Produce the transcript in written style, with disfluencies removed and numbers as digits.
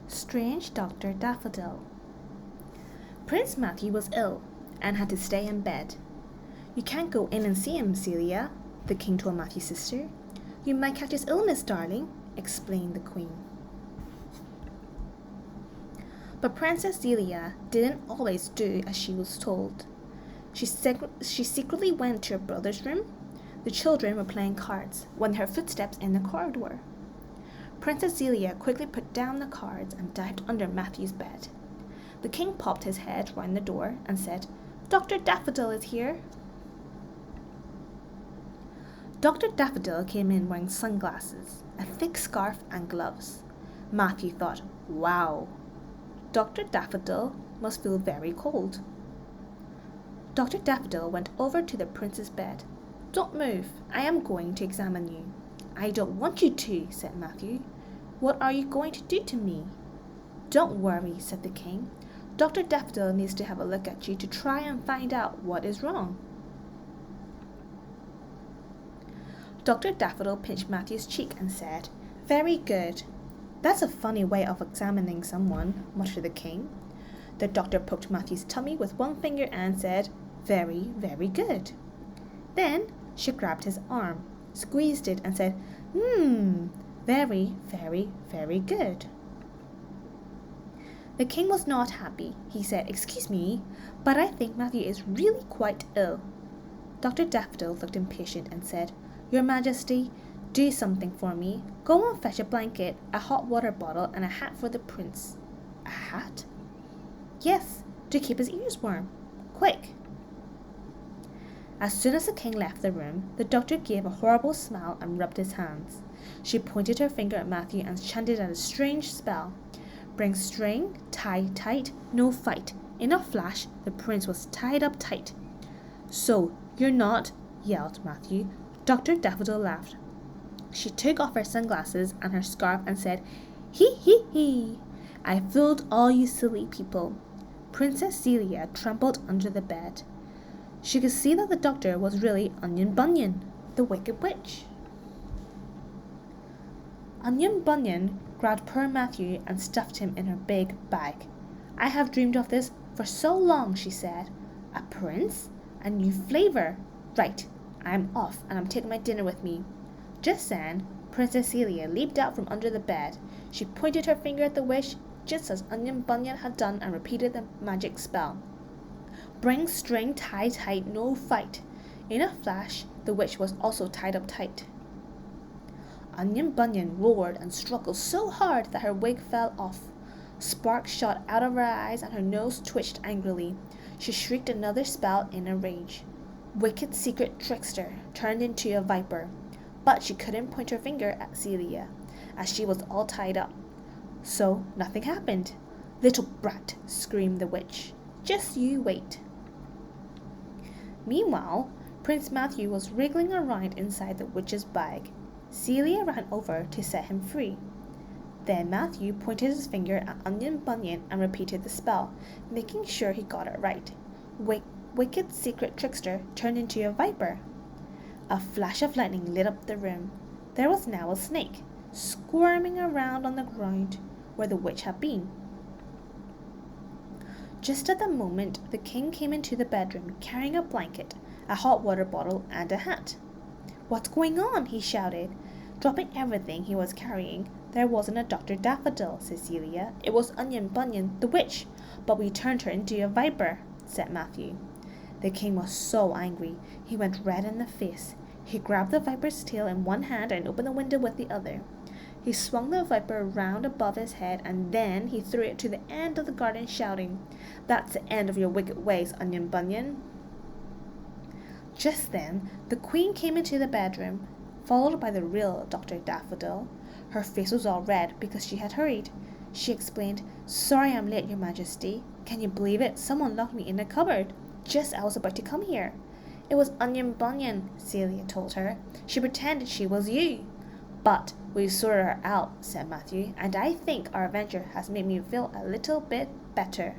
Strange Dr. Daffodil. Prince Matthew was ill and had to stay in bed. You can't go in and see him, Celia, the king told Matthew's sister. You might catch his illness, darling, explained the queen. But Princess Celia didn't always do as she was told. She secretly went to her brother's room. The children were playing cards when they heard footsteps in the corridor. Princess Celia quickly put down the cards and dived under Matthew's bed. The king popped his head round the door and said, Dr. Daffodil is here. Dr. Daffodil came in wearing sunglasses, a thick scarf and gloves. Matthew thought, wow, Dr. Daffodil must feel very cold. Dr. Daffodil went over to the prince's bed. Don't move, I am going to examine you. I don't want you to, said Matthew. What are you going to do to me? Don't worry, said the king. Dr. Daffodil needs to have a look at you to try and find out what is wrong. Dr. Daffodil pinched Matthew's cheek and said, Very good. That's a funny way of examining someone, muttered the king. The doctor poked Matthew's tummy with one finger and said, Very, very good. Then she grabbed his arm, squeezed it and said, very, very, very good. The king was not happy. He said, Excuse me, but I think Matthew is really quite ill. Dr. Daffodil looked impatient and said, Your Majesty, do something for me. Go and fetch a blanket, a hot water bottle, and a hat for the prince. A hat? Yes, to keep his ears warm. Quick! As soon as the king left the room, the doctor gave a horrible smile and rubbed his hands. She pointed her finger at Matthew and chanted out a strange spell. Bring string, tie tight, no fight. In a flash, the prince was tied up tight. So, you're not, yelled Matthew. Dr. Daffodil laughed. She took off her sunglasses and her scarf and said, He. I fooled all you silly people. Princess Celia trampled under the bed. She could see that the doctor was really Onion Bunyan, the wicked witch. Onion Bunyan grabbed poor Matthew and stuffed him in her big bag. I have dreamed of this for so long, she said. A prince? A new flavor? Right, I'm off and I'm taking my dinner with me. Just then, Princess Celia leaped out from under the bed. She pointed her finger at the witch, just as Onion Bunyan had done, and repeated the magic spell. Bring string, tie tight, no fight. In a flash, the witch was also tied up tight. Onion Bunyan roared and struggled so hard that her wig fell off. Sparks shot out of her eyes and her nose twitched angrily. She shrieked another spell in a rage. Wicked secret trickster turned into a viper. But she couldn't point her finger at Celia, as she was all tied up. So nothing happened. Little brat, screamed the witch. Just you wait. Meanwhile, Prince Matthew was wriggling around inside the witch's bag. Celia ran over to set him free. Then Matthew pointed his finger at Onion Bunyan and repeated the spell, making sure he got it right. Wicked secret trickster turned into a viper. A flash of lightning lit up the room. There was now a snake, squirming around on the ground where the witch had been. Just at the moment, the king came into the bedroom carrying a blanket, a hot water bottle, and a hat. What's going on? He shouted, dropping everything he was carrying. There wasn't a Dr. Daffodil, said Celia. It was Onion Bunyan, the witch, but we turned her into a viper, said Matthew. The king was so angry, he went red in the face. He grabbed the viper's tail in one hand and opened the window with the other. He swung the viper round above his head, and then he threw it to the end of the garden, shouting, That's the end of your wicked ways, Onion Bunyan. Just then, the queen came into the bedroom, followed by the real Dr. Daffodil. Her face was all red because she had hurried. She explained, Sorry I'm late, Your Majesty. Can you believe it? Someone locked me in a cupboard, just as I was about to come here. It was Onion Bunyan, Celia told her. She pretended she was you. But we sorted her out, said Matthew, and I think our adventure has made me feel a little bit better.